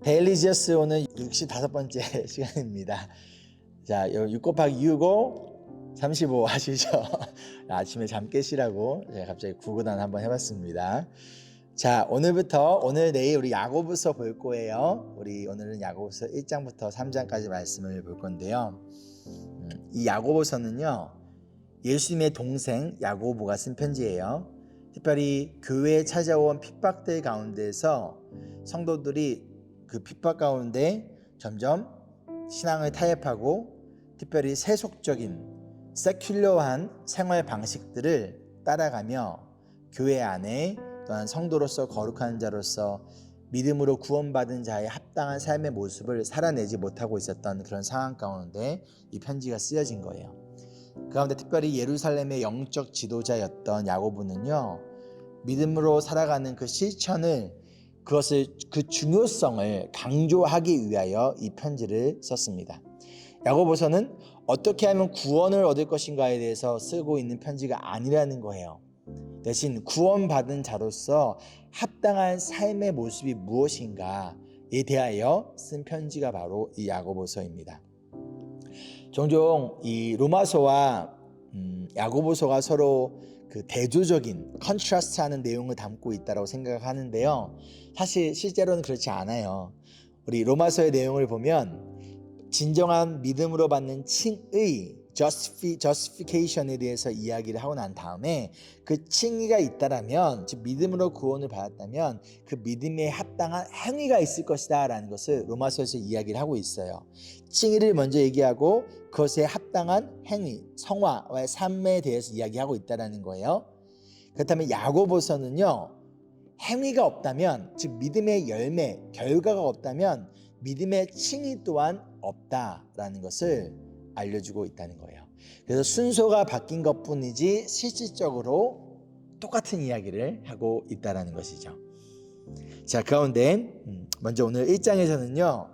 데일리지어스 오늘 65번째 시간입니다. 자, 6 곱하기 6고 35 아시죠? 아침에 잠 깨시라고 제가 갑자기 구구단 한번 해봤습니다. 자, 오늘 내일 우리 야고보서 볼 거예요. 우리 오늘은 야고보서 1장부터 3장까지 말씀을 볼 건데요. 이 야고보서는요, 예수님의 동생 야고보가 쓴 편지예요. 특별히 교회에 찾아온 핍박들 가운데서 성도들이 그 핍박 가운데 점점 신앙을 타협하고 특별히 세속적인 세큘러한 생활 방식들을 따라가며 교회 안에 또한 성도로서 거룩한 자로서 믿음으로 구원받은 자의 합당한 삶의 모습을 살아내지 못하고 있었던 그런 상황 가운데 이 편지가 쓰여진 거예요. 그 가운데 특별히 예루살렘의 영적 지도자였던 야고보는요, 믿음으로 살아가는 그 실천을 그 중요성을 강조하기 위하여 이 편지를 썼습니다. 야고보서는 어떻게 하면 구원을 얻을 것인가에 대해서 쓰고 있는 편지가 아니라는 거예요. 대신 구원받은 자로서 합당한 삶의 모습이 무엇인가에 대하여 쓴 편지가 바로 이 야고보서입니다. 종종 이 로마서와 야고보서가 서로 그 대조적인 컨트라스트하는 내용을 담고 있다고 생각하는데요. 사실 실제로는 그렇지 않아요. 우리 로마서의 내용을 보면 진정한 믿음으로 받는 칭의 justification에 대해서 이야기를 하고 난 다음에 그 칭의가 있다라면, 즉 믿음으로 구원을 받았다면 그 믿음에 합당한 행위가 있을 것이다 라는 것을 로마서에서 이야기를 하고 있어요. 칭의를 먼저 얘기하고 그것에 합당한 행위, 성화와의 삶에 대해서 이야기하고 있다라는 거예요. 그렇다면 야고보서는요, 행위가 없다면, 즉 믿음의 열매, 결과가 없다면 믿음의 칭의 또한 없다라는 것을 알려주고 있다는 거예요. 그래서 순서가 바뀐 것뿐이지 실질적으로 똑같은 이야기를 하고 있다는 것이죠. 자, 가운데 먼저 오늘 1장에서는요,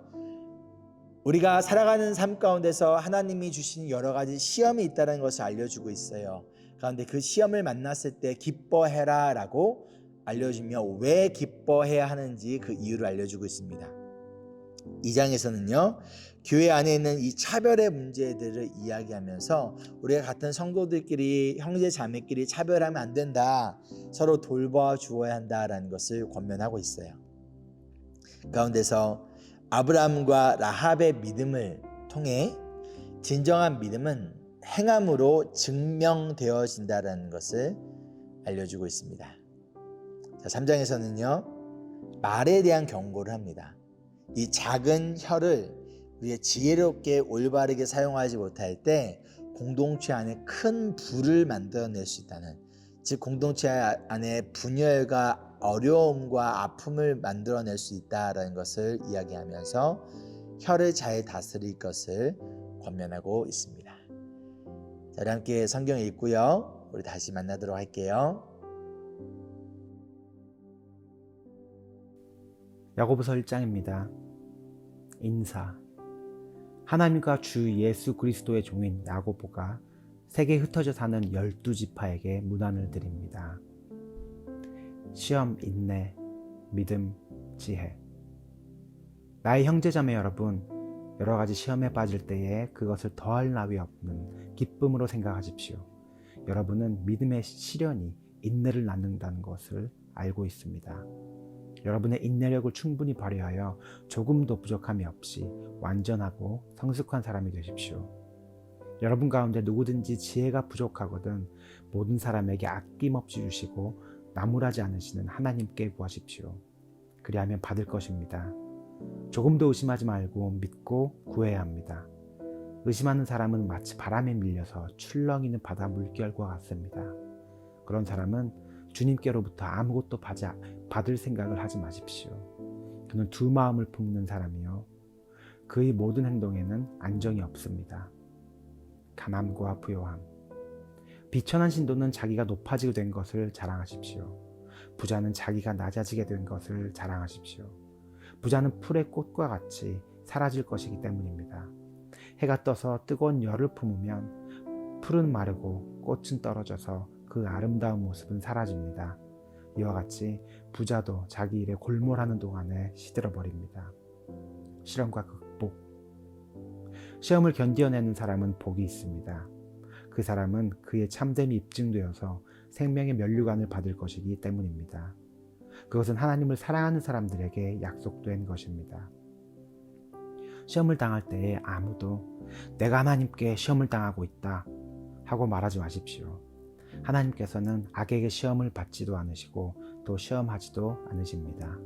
우리가 살아가는 삶 가운데서 하나님이 주신 여러 가지 시험이 있다는 것을 알려주고 있어요. 그런데 그 시험을 만났을 때 기뻐해라 라고 알려주며 왜 기뻐해야 하는지 그 이유를 알려주고 있습니다. 2장에서는요, 교회 안에 있는 이 차별의 문제들을 이야기하면서 우리가 같은 성도들끼리, 형제 자매끼리 차별하면 안 된다, 서로 돌봐주어야 한다라는 것을 권면하고 있어요. 가운데서 아브라함과 라합의 믿음을 통해 진정한 믿음은 행함으로 증명되어진다는 것을 알려주고 있습니다. 자, 3장에서는요, 말에 대한 경고를 합니다. 이 작은 혀를 우리가 지혜롭게 올바르게 사용하지 못할 때 공동체 안에 큰 불을 만들어낼 수 있다는, 즉 공동체 안에 분열과 어려움과 아픔을 만들어낼 수 있다는 것을 이야기하면서 혀를 잘 다스릴 것을 권면하고 있습니다. 자, 우리 함께 성경 읽고요, 우리 다시 만나도록 할게요. 야고보서 1장입니다. 인사. 하나님과 주 예수 그리스도의 종인 야고보가 세계에 흩어져 사는 12지파에게 문안을 드립니다. 시험, 인내, 믿음, 지혜. 나의 형제자매 여러분, 여러 가지 시험에 빠질 때에 그것을 더할 나위 없는 기쁨으로 생각하십시오. 여러분은 믿음의 시련이 인내를 낳는다는 것을 알고 있습니다. 여러분의 인내력을 충분히 발휘하여 조금도 부족함이 없이 완전하고 성숙한 사람이 되십시오. 여러분 가운데 누구든지 지혜가 부족하거든 모든 사람에게 아낌없이 주시고 나무라지 않으시는 하나님께 구하십시오. 그리하면 받을 것입니다. 조금도 의심하지 말고 믿고 구해야 합니다. 의심하는 사람은 마치 바람에 밀려서 출렁이는 바다 물결과 같습니다. 그런 사람은 주님께로부터 아무것도 받을 생각을 하지 마십시오. 그는 두 마음을 품는 사람이요, 그의 모든 행동에는 안정이 없습니다. 가난과 부요함. 비천한 신도는 자기가 높아지게 된 것을 자랑하십시오. 부자는 자기가 낮아지게 된 것을 자랑하십시오. 부자는 풀의 꽃과 같이 사라질 것이기 때문입니다. 해가 떠서 뜨거운 열을 품으면 풀은 마르고 꽃은 떨어져서 그 아름다운 모습은 사라집니다. 이와 같이 부자도 자기 일에 골몰하는 동안에 시들어 버립니다. 실험과 극복. 시험을 견뎌내는 사람은 복이 있습니다. 그 사람은 그의 참됨이 입증되어서 생명의 면류관을 받을 것이기 때문입니다. 그것은 하나님을 사랑하는 사람들에게 약속된 것입니다. 시험을 당할 때에 아무도 내가 하나님께 시험을 당하고 있다 하고 말하지 마십시오. 하나님께서는 악에게 시험을 받지도 않으시고 또 시험하지도 않으십니다.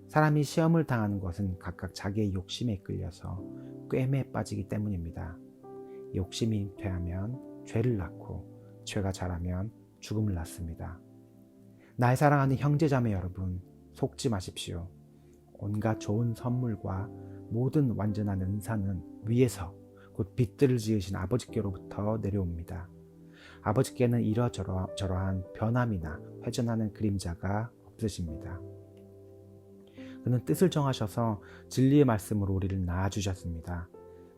사람이 시험을 당하는 것은 각각 자기의 욕심에 이끌려서 꾀매에 빠지기 때문입니다. 욕심이 퇴하면 죄를 낳고 죄가 자라면 죽음을 낳습니다. 나의 사랑하는 형제자매 여러분, 속지 마십시오. 온갖 좋은 선물과 모든 완전한 은사는 위에서 곧 빛들을 지으신 아버지께로부터 내려옵니다. 아버지께는 이러저러한 변함이나 회전하는 그림자가 없으십니다. 그는 뜻을 정하셔서 진리의 말씀으로 우리를 낳아주셨습니다.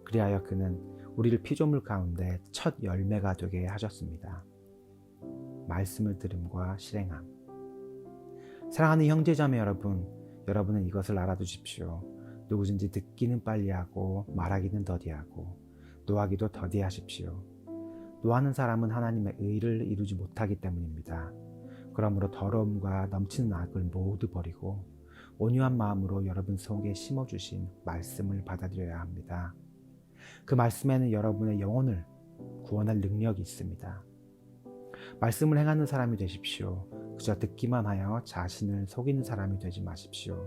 그리하여 그는 우리를 피조물 가운데 첫 열매가 되게 하셨습니다. 말씀을 들음과 실행함. 사랑하는 형제자매 여러분, 여러분은 이것을 알아두십시오. 누구든지 듣기는 빨리하고 말하기는 더디하고 노하기도 더디하십시오. 노하는 사람은 하나님의 의를 이루지 못하기 때문입니다. 그러므로 더러움과 넘치는 악을 모두 버리고 온유한 마음으로 여러분 속에 심어주신 말씀을 받아들여야 합니다. 그 말씀에는 여러분의 영혼을 구원할 능력이 있습니다. 말씀을 행하는 사람이 되십시오. 그저 듣기만 하여 자신을 속이는 사람이 되지 마십시오.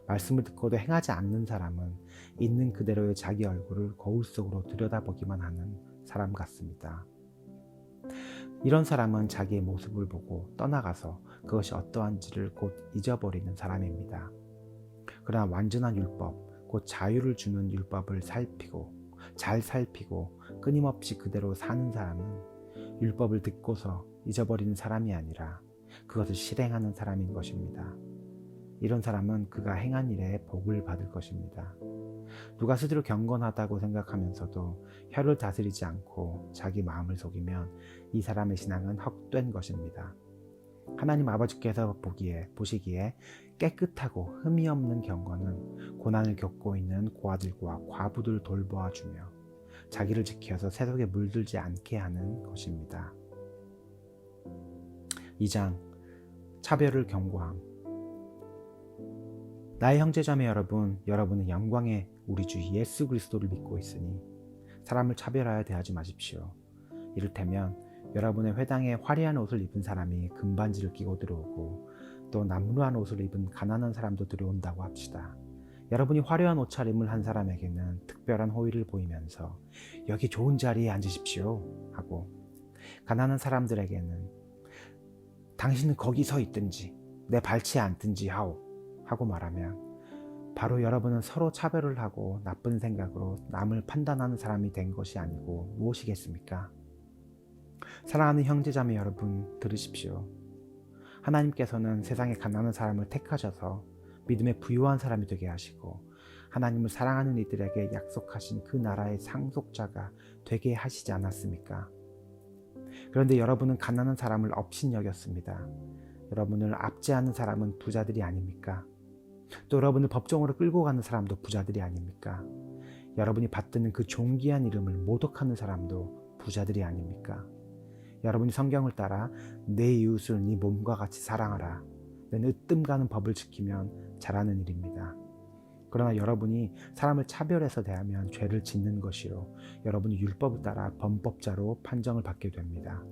말씀을 듣고도 행하지 않는 사람은 있는 그대로의 자기 얼굴을 거울 속으로 들여다보기만 하는 사람 같습니다. 이런 사람은 자기의 모습을 보고 떠나가서 그것이 어떠한지를 곧 잊어버리는 사람입니다. 그러나 완전한 율법, 곧 자유를 주는 율법을 잘 살피고 끊임없이 그대로 사는 사람은 율법을 듣고서 잊어버리는 사람이 아니라 그것을 실행하는 사람인 것입니다. 이런 사람은 그가 행한 일에 복을 받을 것입니다. 누가 스스로 경건하다고 생각하면서도 혀를 다스리지 않고 자기 마음을 속이면 이 사람의 신앙은 헛된 것입니다. 하나님 아버지께서 보시기에 깨끗하고 흠이 없는 경건은 고난을 겪고 있는 고아들과 과부들 돌보아주며 자기를 지켜서 세속에 물들지 않게 하는 것입니다. 2장 차별을 경고함. 나의 형제자매 여러분, 여러분은 영광의 우리 주 예수 그리스도를 믿고 있으니 사람을 차별하여 대하지 마십시오. 이를테면 여러분의 회당에 화려한 옷을 입은 사람이 금반지를 끼고 들어오고 또 남루한 옷을 입은 가난한 사람도 들어온다고 합시다. 여러분이 화려한 옷차림을 한 사람에게는 특별한 호의를 보이면서 여기 좋은 자리에 앉으십시오 하고, 가난한 사람들에게는 당신은 거기 서 있든지 내 발치에 앉든지 하고 말하면 바로 여러분은 서로 차별을 하고 나쁜 생각으로 남을 판단하는 사람이 된 것이 아니고 무엇이겠습니까? 사랑하는 형제자매 여러분, 들으십시오. 하나님께서는 세상에 가난한 사람을 택하셔서 믿음에 부유한 사람이 되게 하시고 하나님을 사랑하는 이들에게 약속하신 그 나라의 상속자가 되게 하시지 않았습니까? 그런데 여러분은 가난한 사람을 업신여겼습니다. 여러분을 압제하는 사람은 부자들이 아닙니까? 또 여러분을 법정으로 끌고 가는 사람도 부자들이 아닙니까? 여러분이 받드는 그 존귀한 이름을 모독하는 사람도 부자들이 아닙니까? 여러분이 성경을 따라 내 이웃을 네 몸과 같이 사랑하라 는 으뜸가는 법을 지키면 잘하는 일입니다. 그러나 여러분이 사람을 차별해서 대하면 죄를 짓는 것이요, 여러분이 율법을 따라 범법자로 판정을 받게 됩니다.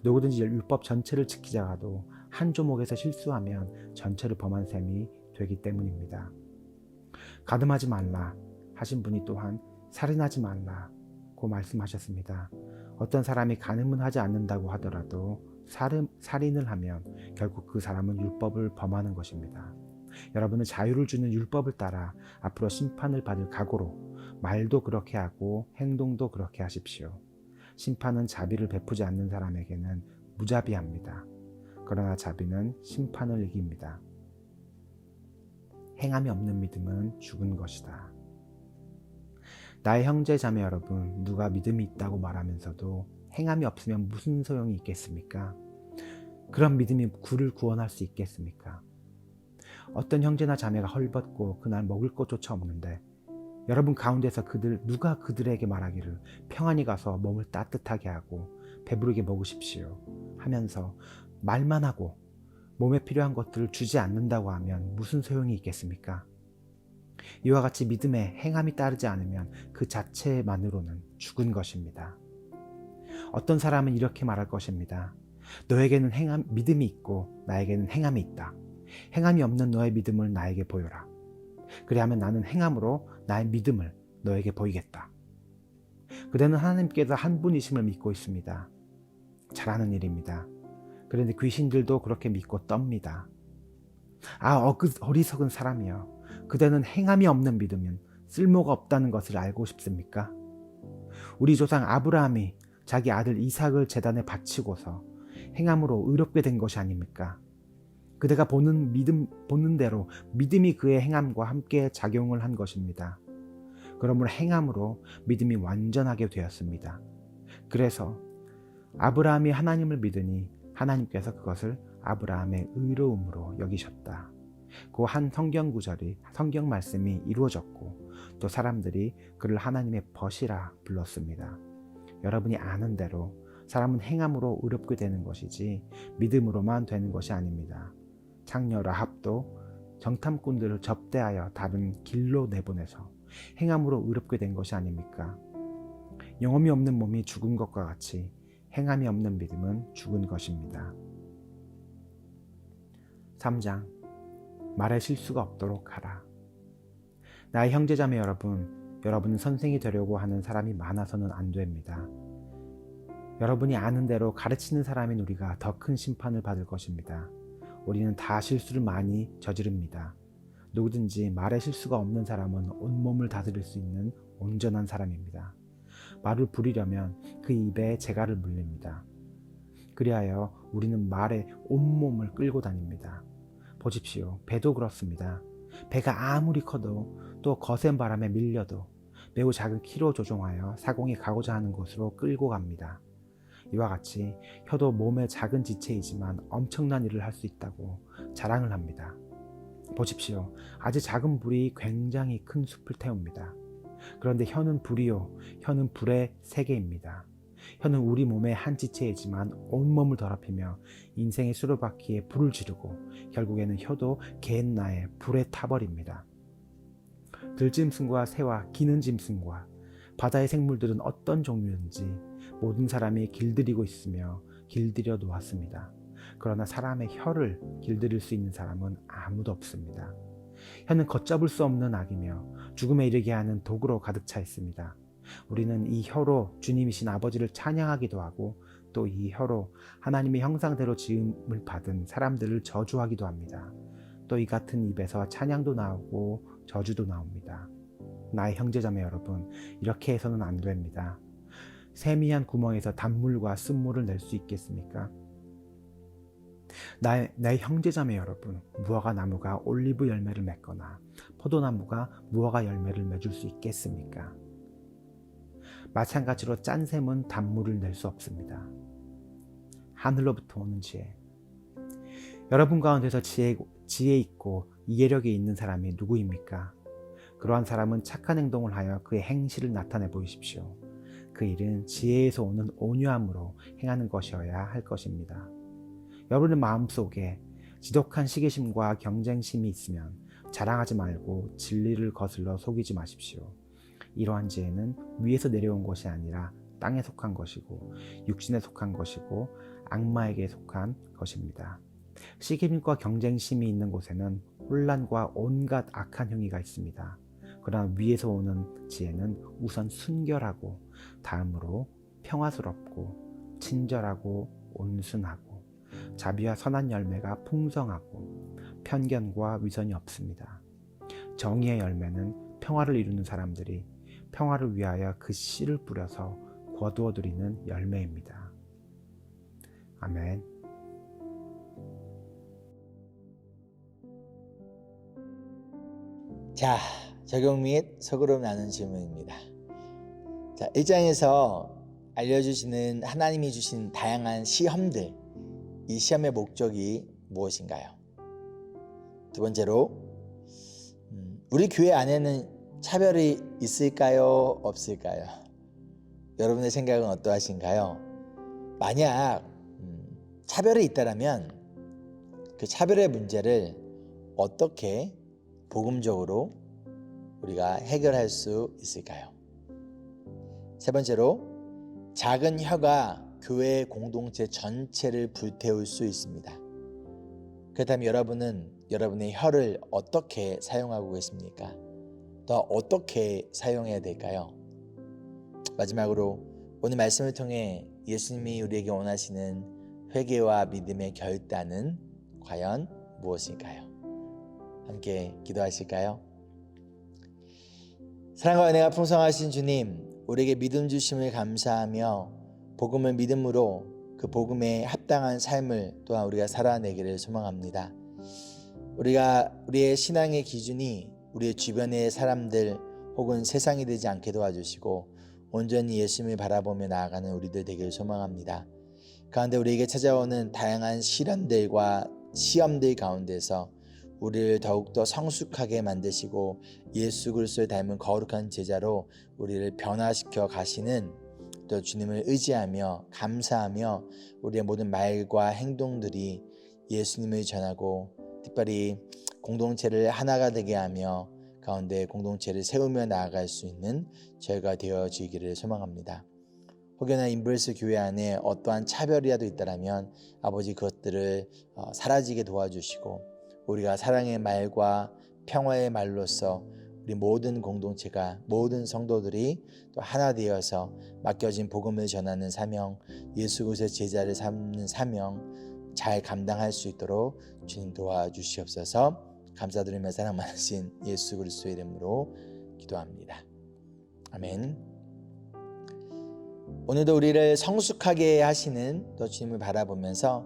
누구든지 율법 전체를 지키다가도 한 조목에서 실수하면 전체를 범한 셈이 되기 때문입니다. 가늠하지 말라 하신 분이 또한 살인하지 말라고 말씀하셨습니다. 어떤 사람이 가늠은 하지 않는다고 하더라도 살인을 하면 결국 그 사람은 율법을 범하는 것입니다. 여러분은 자유를 주는 율법을 따라 앞으로 심판을 받을 각오로 말도 그렇게 하고 행동도 그렇게 하십시오. 심판은 자비를 베푸지 않는 사람에게는 무자비합니다. 그러나 자비는 심판을 이깁니다. 행함이 없는 믿음은 죽은 것이다. 나의 형제 자매 여러분, 누가 믿음이 있다고 말하면서도 행함이 없으면 무슨 소용이 있겠습니까? 그런 믿음이 그를 구원할 수 있겠습니까? 어떤 형제나 자매가 헐벗고 그날 먹을 것조차 없는데 여러분 가운데서 누가 그들에게 말하기를 평안히 가서 몸을 따뜻하게 하고 배부르게 먹으십시오 하면서 말만 하고 몸에 필요한 것들을 주지 않는다고 하면 무슨 소용이 있겠습니까? 이와 같이 믿음에 행함이 따르지 않으면 그 자체만으로는 죽은 것입니다. 어떤 사람은 이렇게 말할 것입니다. 너에게는 믿음이 있고 나에게는 행함이 있다. 행함이 없는 너의 믿음을 나에게 보여라. 그리하면 나는 행함으로 나의 믿음을 너에게 보이겠다. 그대는 하나님께서 한 분이심을 믿고 있습니다. 잘하는 일입니다. 그런데 귀신들도 그렇게 믿고 떱니다. 어리석은 사람이여. 그대는 행함이 없는 믿음은 쓸모가 없다는 것을 알고 싶습니까? 우리 조상 아브라함이 자기 아들 이삭을 제단에 바치고서 행함으로 의롭게 된 것이 아닙니까? 그대가 보는 대로 믿음이 그의 행함과 함께 작용을 한 것입니다. 그러므로 행함으로 믿음이 완전하게 되었습니다. 그래서 아브라함이 하나님을 믿으니 하나님께서 그것을 아브라함의 의로움으로 여기셨다. 그 한 성경 말씀이 이루어졌고 또 사람들이 그를 하나님의 벗이라 불렀습니다. 여러분이 아는 대로 사람은 행함으로 의롭게 되는 것이지 믿음으로만 되는 것이 아닙니다. 창녀 라합도 정탐꾼들을 접대하여 다른 길로 내보내서 행함으로 의롭게 된 것이 아닙니까? 영험이 없는 몸이 죽은 것과 같이 행함이 없는 믿음은 죽은 것입니다. 3장 말에 실수가 없도록 하라. 나의 형제자매 여러분은 선생이 되려고 하는 사람이 많아서는 안 됩니다. 여러분이 아는 대로 가르치는 사람인 우리가 더 큰 심판을 받을 것입니다. 우리는 다 실수를 많이 저지릅니다. 누구든지 말에 실수가 없는 사람은 온몸을 다스릴 수 있는 온전한 사람입니다. 말을 부리려면 그 입에 재갈을 물립니다. 그리하여 우리는 말에 온몸을 끌고 다닙니다. 보십시오. 배도 그렇습니다. 배가 아무리 커도 또 거센 바람에 밀려도 매우 작은 키로 조종하여 사공이 가고자 하는 곳으로 끌고 갑니다. 이와 같이 혀도 몸의 작은 지체이지만 엄청난 일을 할 수 있다고 자랑을 합니다. 보십시오. 아주 작은 불이 굉장히 큰 숲을 태웁니다. 그런데 혀는 불의 세계입니다. 혀는 우리 몸의 한 지체이지만 온몸을 더럽히며 인생의 수레바퀴에 불을 지르고 결국에는 혀도 개나에 불에 타버립니다. 들짐승과 새와 기는 짐승과 바다의 생물들은 어떤 종류든지 모든 사람이 길들이고 있으며 길들여 놓았습니다. 그러나 사람의 혀를 길들일 수 있는 사람은 아무도 없습니다. 혀는 걷잡을 수 없는 악이며 죽음에 이르게 하는 독으로 가득 차 있습니다. 우리는 이 혀로 주님이신 아버지를 찬양하기도 하고 또 이 혀로 하나님의 형상대로 지음을 받은 사람들을 저주하기도 합니다. 또 이 같은 입에서 찬양도 나오고 저주도 나옵니다. 나의 형제자매 여러분, 이렇게 해서는 안 됩니다. 세미한 구멍에서 단물과 쓴물을 낼 수 있겠습니까? 나의 형제자매 여러분, 무화과 나무가 올리브 열매를 맺거나 포도나무가 무화과 열매를 맺을 수 있겠습니까? 마찬가지로 짠 샘은 단물을 낼 수 없습니다. 하늘로부터 오는 지혜. 여러분 가운데서 지혜 있고 이해력이 있는 사람이 누구입니까? 그러한 사람은 착한 행동을 하여 그의 행실을 나타내 보이십시오. 그 일은 지혜에서 오는 온유함으로 행하는 것이어야 할 것입니다. 여러분의 마음속에 지독한 시기심과 경쟁심이 있으면 자랑하지 말고 진리를 거슬러 속이지 마십시오. 이러한 지혜는 위에서 내려온 것이 아니라 땅에 속한 것이고 육신에 속한 것이고 악마에게 속한 것입니다. 시기심과 경쟁심이 있는 곳에는 혼란과 온갖 악한 행위가 있습니다. 그러나 위에서 오는 지혜는 우선 순결하고 다음으로 평화스럽고 친절하고 온순하고 자비와 선한 열매가 풍성하고 편견과 위선이 없습니다. 정의의 열매는 평화를 이루는 사람들이 평화를 위하여 그 씨를 뿌려서 거두어 들이는 열매입니다. 아멘. 자, 적용 및 서구로 나눈 질문입니다. 자, 1장에서 알려주시는 하나님이 주신 다양한 시험들, 이 시험의 목적이 무엇인가요? 두 번째로 우리 교회 안에는 차별이 있을까요? 없을까요? 여러분의 생각은 어떠하신가요? 만약 차별이 있다면 그 차별의 문제를 어떻게 복음적으로 우리가 해결할 수 있을까요? 세 번째로, 작은 혀가 교회 공동체 전체를 불태울 수 있습니다. 그렇다면 여러분은 여러분의 혀를 어떻게 사용하고 계십니까? 더 어떻게 사용해야 될까요? 마지막으로 오늘 말씀을 통해 예수님이 우리에게 원하시는 회개와 믿음의 결단은 과연 무엇일까요? 함께 기도하실까요? 사랑과 은혜가 풍성하신 주님, 우리에게 믿음 주심을 감사하며 복음을 믿음으로 그 복음에 합당한 삶을 또한 우리가 살아내기를 소망합니다. 우리의 신앙의 기준이 우리의 주변의 사람들 혹은 세상이 되지 않게 도와주시고 온전히 예수님을 바라보며 나아가는 우리들 되기를 소망합니다. 그런데 우리에게 찾아오는 다양한 시련들과 시험들 가운데서 우리를 더욱더 성숙하게 만드시고 예수 그리스도를 닮은 거룩한 제자로 우리를 변화시켜 가시는, 또 주님을 의지하며 감사하며 우리의 모든 말과 행동들이 예수님을 전하고 특별히 공동체를 하나가 되게 하며 가운데 공동체를 세우며 나아갈 수 있는 저희가 되어지기를 소망합니다. 혹여나 인브레스 교회 안에 어떠한 차별이라도 있다면 아버지 그것들을 사라지게 도와주시고 우리가 사랑의 말과 평화의 말로써 우리 모든 공동체가, 모든 성도들이 또 하나 되어서 맡겨진 복음을 전하는 사명, 예수 그리스도의 제자를 삼는 사명 잘 감당할 수 있도록 주님 도와주시옵소서. 감사드리며 사랑 많으신 예수 그리스도의 이름으로 기도합니다. 아멘. 오늘도 우리를 성숙하게 하시는 또 주님을 바라보면서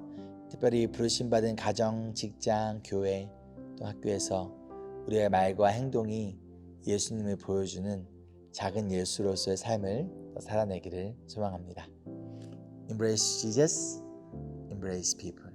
특별히 부르심받은 가정, 직장, 교회 또 학교에서 우리의 말과 행동이 예수님을 보여주는 작은 예수로서의 삶을 살아내기를 소망합니다. Embrace Jesus, embrace people.